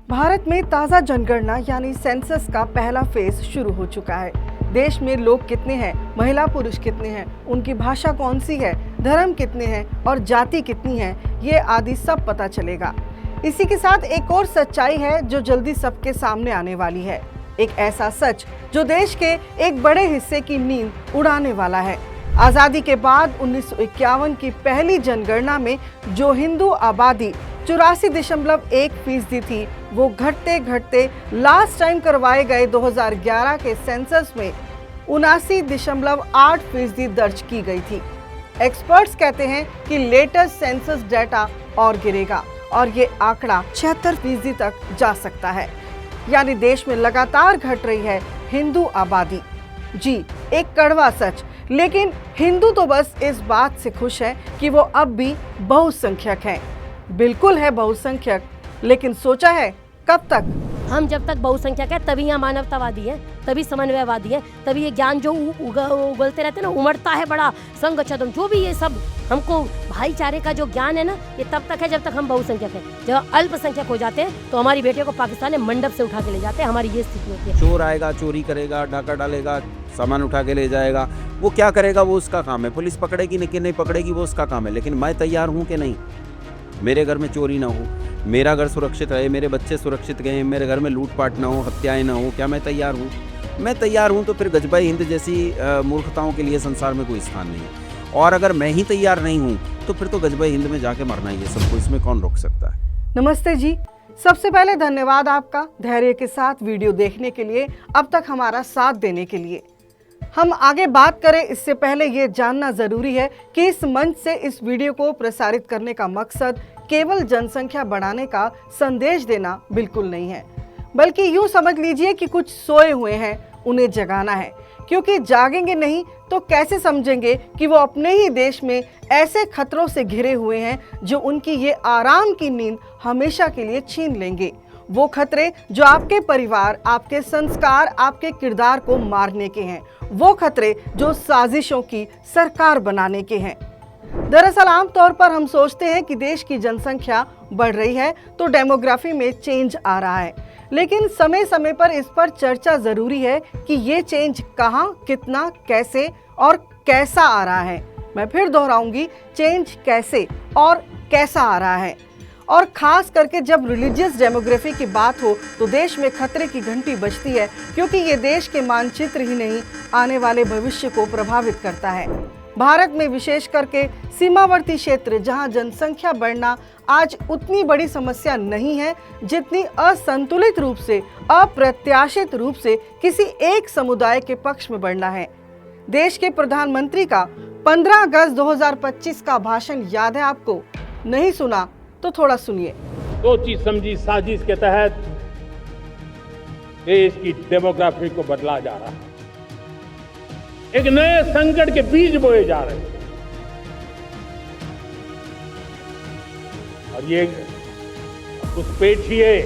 भारत में ताज़ा जनगणना यानी सेंसस का पहला फेज शुरू हो चुका है। देश में लोग कितने हैं, महिला पुरुष कितने हैं, उनकी भाषा कौन सी है, धर्म कितने हैं और जाति कितनी है, ये आदि सब पता चलेगा। इसी के साथ एक और सच्चाई है जो जल्दी सबके सामने आने वाली है। एक ऐसा सच जो देश के एक बड़े हिस्से की नींद उड़ाने वाला है। आज़ादी के बाद 1951 की पहली जनगणना में जो हिंदू आबादी 84.1% थी, वो घटते घटते लास्ट टाइम करवाए गए 2011 के सेंसस में 79.8% दर्ज की गई थी। एक्सपर्ट्स कहते हैं कि लेटेस्ट सेंसस डाटा और गिरेगा और ये आंकड़ा 76% तक जा सकता है। यानी देश में लगातार घट रही है हिंदू आबादी। जी, एक कड़वा सच, लेकिन हिंदू तो बस इस बात से खुश है कि वो अब भी बहुसंख्यक हैं। बिल्कुल है बहुसंख्यक, लेकिन सोचा है कब तक? हम जब तक बहुसंख्यक है तभी यहाँ मानवतावादी है, तभी समन्वयवादी है, तभी ये ज्ञान जो उगलते रहते हैं ना, उमड़ता है बड़ा संघ छदम, जो भी ये सब हमको भाईचारे का जो ज्ञान है ना, ये तब तक है जब तक हम बहुसंख्यक हैं। जब अल्पसंख्यक हो जाते हैं तो हमारी बेटियों को पाकिस्तान में मंडप से उठा के ले जाते हैं। हमारी ये स्थिति होती है। चोर आएगा, चोरी करेगा, डाका डालेगा, सामान उठा के ले जाएगा, वो क्या करेगा वो उसका काम है। पुलिस पकड़ेगी कि नहीं पकड़ेगी वो उसका काम है। लेकिन मैं तैयार हूँ कि नहीं, मेरे घर में चोरी ना हो, मेरा घर सुरक्षित रहे, मेरे बच्चे सुरक्षित गए, मेरे घर में लूटपाट ना हो, हत्याएं ना हो, क्या मैं तैयार हूँ? मैं तैयार हूँ। तो फिर गजबा हिंद जैसी मूर्खताओं के लिए संसार में कोई स्थान नहीं है। और अगर मैं ही तैयार नहीं हूँ तो फिर तो गजबा हिंद में जाके मरना ही है सबको, इसमें कौन रोक सकता है। नमस्ते जी, सबसे पहले धन्यवाद आपका धैर्य के साथ वीडियो देखने के लिए, अब तक हमारा साथ देने के लिए। हम आगे बात करें इससे पहले ये जानना जरूरी है कि इस मंच से इस वीडियो को प्रसारित करने का मकसद केवल जनसंख्या बढ़ाने का संदेश देना बिल्कुल नहीं है, बल्कि यूं समझ लीजिए कि कुछ सोए हुए हैं, उन्हें जगाना है। क्योंकि जागेंगे नहीं तो कैसे समझेंगे कि वो अपने ही देश में ऐसे खतरों से घिरे हुए हैं जो उनकी ये आराम की नींद हमेशा के लिए छीन लेंगे। वो खतरे जो आपके परिवार, आपके संस्कार, आपके किरदार को मारने के हैं। वो खतरे जो साजिशों की सरकार बनाने के हैं। दरअसल आमतौर पर हम सोचते हैं कि देश की जनसंख्या बढ़ रही है तो डेमोग्राफी में चेंज आ रहा है, लेकिन समय समय पर इस पर चर्चा जरूरी है कि ये चेंज कहाँ, कितना, कैसे और कैसा आ रहा है। मैं फिर दोहराऊंगी, चेंज कैसे और कैसा आ रहा है। और खास करके जब रिलीजियस डेमोग्राफी की बात हो तो देश में खतरे की घंटी बजती है, क्योंकि ये देश के मानचित्र ही नहीं, आने वाले भविष्य को प्रभावित करता है। भारत में विशेष करके सीमावर्ती क्षेत्र जहां जनसंख्या बढ़ना आज उतनी बड़ी समस्या नहीं है जितनी असंतुलित रूप से, अप्रत्याशित रूप से किसी एक समुदाय के पक्ष में बढ़ना है। देश के प्रधानमंत्री का 15 अगस्त 2025 का भाषण याद है आपको? नहीं सुना तो थोड़ा सुनिए। सोची समझी साजिश के तहत देश की डेमोग्राफी को बदला जा रहा है। एक नए संकट के बीज बोए जा रहे हैं और ये घुसपैठिए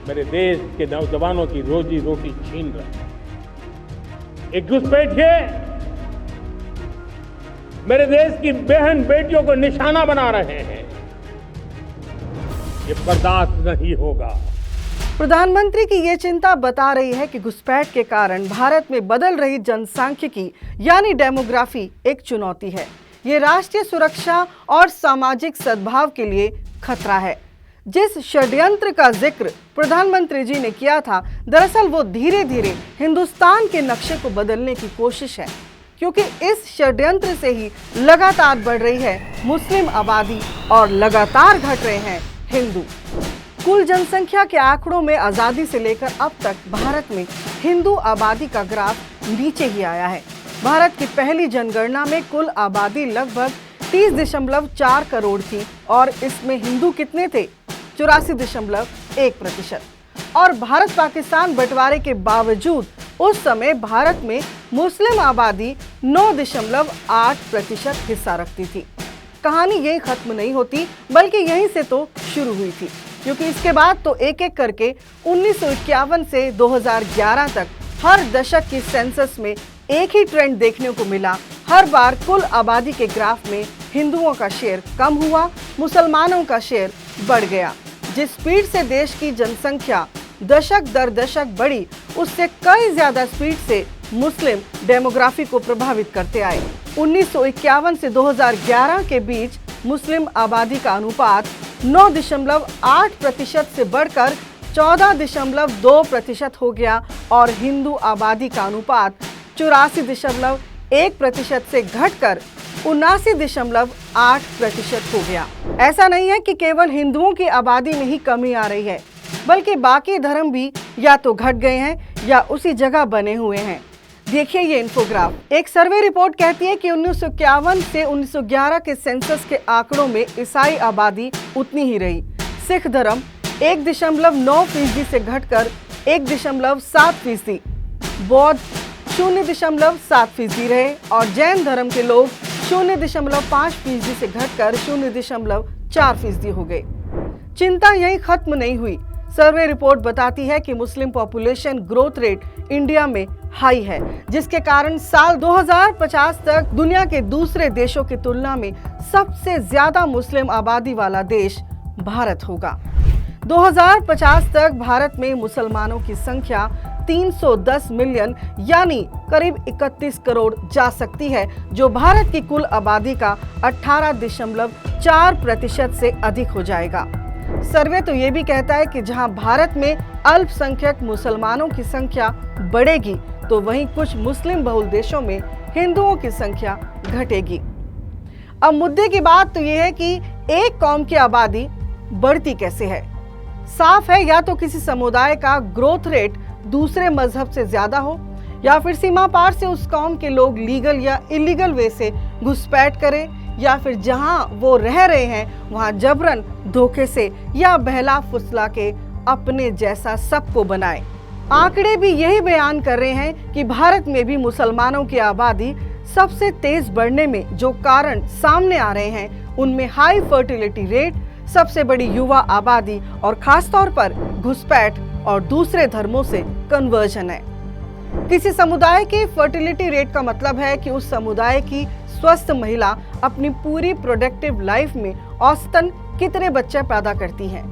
मेरे देश के नौजवानों की रोजी रोटी छीन रहे हैं। एक घुसपैठिए मेरे देश की बहन बेटियों को निशाना बना रहे हैं। ये बर्दाश्त नहीं होगा। प्रधानमंत्री की ये चिंता बता रही है कि घुसपैठ के कारण भारत में बदल रही जनसांख्यिकी यानी डेमोग्राफी एक चुनौती है। ये राष्ट्रीय सुरक्षा और सामाजिक सद्भाव के लिए खतरा है। जिस षड्यंत्र का जिक्र प्रधानमंत्री जी ने किया था, दरअसल वो धीरे धीरे हिंदुस्तान के नक्शे को बदलने की कोशिश है, क्योंकि इस षड्यंत्र से ही लगातार बढ़ रही है मुस्लिम आबादी और लगातार घट रहे हैं हिंदू। कुल जनसंख्या के आंकड़ों में आज़ादी से लेकर अब तक भारत में हिंदू आबादी का ग्राफ नीचे ही आया है। भारत की पहली जनगणना में कुल आबादी लगभग 30.4 करोड़ थी और इसमें हिंदू कितने थे? 84.1%। और भारत पाकिस्तान बंटवारे के बावजूद उस समय भारत में मुस्लिम आबादी 9.8% हिस्सा रखती थी। कहानी यही खत्म नहीं होती, बल्कि यहीं से तो शुरू हुई थी, क्योंकि इसके बाद तो एक एक करके 1951 से 2011 तक हर दशक की सेंसस में एक ही ट्रेंड देखने को मिला। हर बार कुल आबादी के ग्राफ में हिंदुओं का शेयर कम हुआ, मुसलमानों का शेयर बढ़ गया। जिस स्पीड से देश की जनसंख्या दशक दर दशक बढ़ी, उससे कई ज्यादा स्पीड से मुस्लिम डेमोग्राफी को प्रभावित करते आए। 1951 से 2011 के बीच मुस्लिम आबादी का अनुपात 9.8% से बढ़कर 14.2% हो गया और हिंदू आबादी का अनुपात 84.1% से घटकर 79.8% हो गया। ऐसा नहीं है कि केवल हिंदुओं की आबादी में ही कमी आ रही है, बल्कि बाकी धर्म भी या तो घट गए हैं या उसी जगह बने हुए हैं। देखिए ये इन्फोग्राफ। एक सर्वे रिपोर्ट कहती है कि 1951 से 1911 के सेंसस के आंकड़ों में ईसाई आबादी उतनी ही रही। सिख धर्म 1.9% से घटकर 1.7%, बौद्ध 0.7% रहे और जैन धर्म के लोग 0.5% से घटकर 0.4% हो गए। चिंता यही खत्म नहीं हुई। सर्वे रिपोर्ट बताती है कि Muslim population growth rate India में हाई है, जिसके कारण साल 2050 तक दुनिया के दूसरे देशों की तुलना में सबसे ज्यादा मुस्लिम आबादी वाला देश भारत होगा। 2050 तक भारत में मुसलमानों की संख्या 310 मिलियन यानी करीब 31 करोड़ जा सकती है, जो भारत की कुल आबादी का 18.4% से अधिक हो जाएगा। सर्वे तो ये भी कहता है कि जहां भारत में अल्पसंख्यक मुसलमानों की संख्या बढ़ेगी, तो वहीं कुछ मुस्लिम बहुल देशों में हिंदुओं की संख्या घटेगी। अब मुद्दे की बात तो ये है कि एक कौम की आबादी बढ़ती कैसे है। साफ है, या तो किसी समुदाय का ग्रोथ रेट दूसरे मजहब से ज्यादा हो, या फिर सीमा पार से उस कौम के लोग लीगल या इलीगल वे से घुसपैठ करें, या फिर जहां वो रह रहे हैं वहां जबरन धोखे से या बहला फुसला के अपने जैसा सबको बनाए। आंकड़े भी यही बयान कर रहे हैं कि भारत में भी मुसलमानों की आबादी सबसे तेज बढ़ने में जो कारण सामने आ रहे हैं, उनमें हाई फर्टिलिटी रेट, सबसे बड़ी युवा आबादी और खासतौर पर घुसपैठ और दूसरे धर्मों से कन्वर्जन है। किसी समुदाय की फर्टिलिटी रेट का मतलब है कि उस समुदाय की स्वस्थ महिला अपनी पूरी प्रोडक्टिव लाइफ में औसतन कितने बच्चे पैदा करती हैं।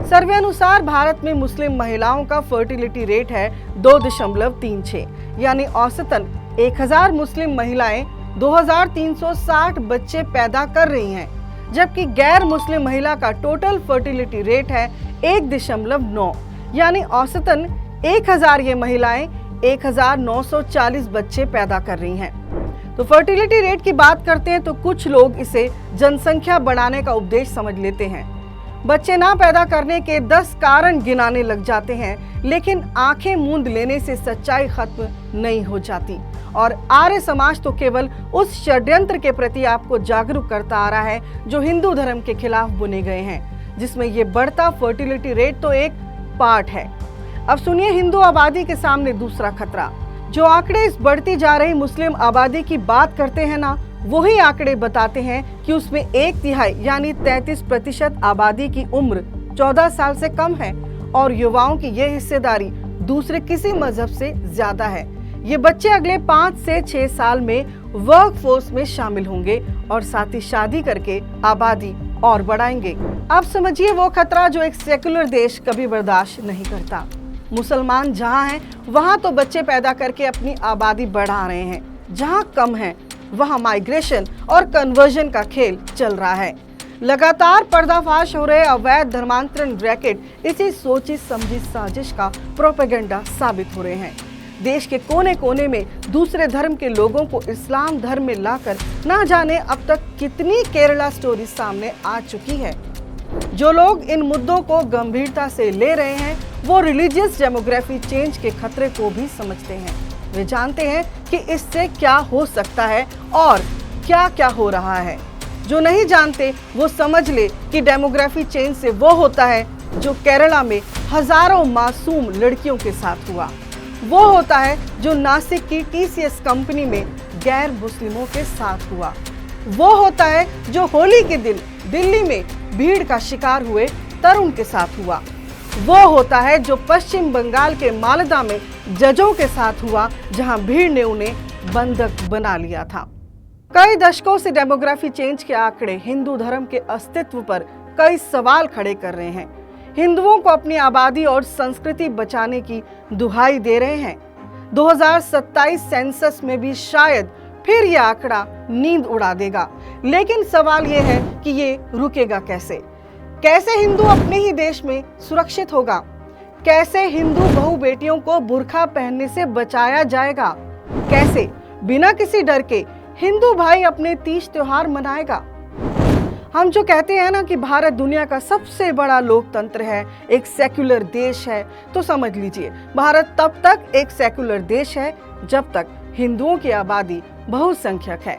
सर्वे अनुसार भारत में मुस्लिम महिलाओं का फर्टिलिटी रेट है 2.36, यानी औसतन 1000 मुस्लिम महिलाएं 2360 बच्चे पैदा कर रही हैं, जबकि गैर मुस्लिम महिला का टोटल फर्टिलिटी रेट है 1.9, यानी औसतन 1000 ये महिलाएं 1940 बच्चे पैदा कर रही हैं। तो फर्टिलिटी रेट की बात करते हैं तो कुछ लोग इसे जनसंख्या बढ़ाने का उपदेश समझ लेते हैं। बच्चे ना पैदा करने के 10 कारण गिनाने लग जाते हैं, लेकिन आंखें मूंद लेने से सच्चाई खत्म नहीं हो जाती। और आर्य समाज तो केवल उस षड्यंत्र के प्रति आपको जागरूक करता आ रहा है जो हिंदू धर्म के खिलाफ बुने गए हैं, जिसमें ये बढ़ता फर्टिलिटी रेट तो एक पार्ट है। अब सुनिए हिंदू आबादी के सामने दूसरा खतरा। जो आंकड़े इस बढ़ती जा रही मुस्लिम आबादी की बात करते हैं ना, वही आंकड़े बताते हैं कि उसमें 1/3 यानी 33% आबादी की उम्र 14 साल से कम है और युवाओं की यह हिस्सेदारी दूसरे किसी मजहब से ज्यादा है। ये बच्चे अगले 5 से 6 साल में वर्क फोर्स में शामिल होंगे और साथ ही शादी करके आबादी और बढ़ाएंगे। अब समझिए वो खतरा जो एक सेकुलर देश कभी बर्दाश्त नहीं करता। मुसलमान जहां हैं वहां तो बच्चे पैदा करके अपनी आबादी बढ़ा रहे हैं, जहां कम है वहां माइग्रेशन और कन्वर्जन का खेल चल रहा है। लगातार पर्दाफाश हो रहे अवैध धर्मांतरण रैकेट इसी सोची समझी साजिश का प्रोपेगेंडा साबित हो रहे हैं। देश के कोने कोने में दूसरे धर्म के लोगों को इस्लाम धर्म में लाकर ना जाने अब तक कितनी केरला स्टोरी सामने आ चुकी है। जो लोग इन मुद्दों को गंभीरता से ले रहे हैं वो रिलीजियस डेमोग्राफी चेंज के खतरे को भी समझते हैं। वे जानते हैं कि इससे क्या हो सकता है और क्या क्या हो रहा है। जो नहीं जानते वो समझ ले कि डेमोग्राफी चेंज से वो होता है जो केरला में हजारों मासूम लड़कियों के साथ हुआ, वो होता है जो नासिक की TCS कंपनी में गैर मुस्लिमों के साथ हुआ, वो होता है जो होली के दिन दिल्ली में भीड़ का शिकार हुए तरुण के साथ हुआ, वो होता है जो पश्चिम बंगाल के मालदा में जजों के साथ हुआ जहां भीड़ ने उन्हें बंधक बना लिया था। कई दशकों से डेमोग्राफी चेंज के आंकड़े हिंदू धर्म के अस्तित्व पर कई सवाल खड़े कर रहे हैं। हिंदुओं को अपनी आबादी और संस्कृति बचाने की दुहाई दे रहे हैं। 2027 सेंसस में भी शायद फिर यह आंकड़ा नींद उड़ा देगा। लेकिन सवाल यह है कि ये रुकेगा कैसे? कैसे हिंदू अपने ही देश में सुरक्षित होगा? कैसे हिंदू बहू बेटियों को बुर्का पहनने से बचाया जाएगा? कैसे बिना किसी डर के हिंदू भाई अपने तीज त्योहार मनाएगा? हम जो कहते हैं ना कि भारत दुनिया का सबसे बड़ा लोकतंत्र है, एक सेक्युलर देश है, तो समझ लीजिए भारत तब तक एक सेक्युलर देश है जब तक हिंदुओं की आबादी बहुसंख्यक है।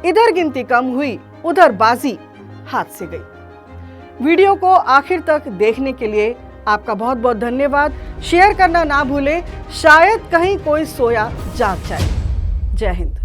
इधर गिनती कम हुई, उधर बाजी हाथ से गई। वीडियो को आखिर तक देखने के लिए आपका बहुत बहुत धन्यवाद। शेयर करना ना भूलें, शायद कहीं कोई सोया जाग जाए। जय हिंद।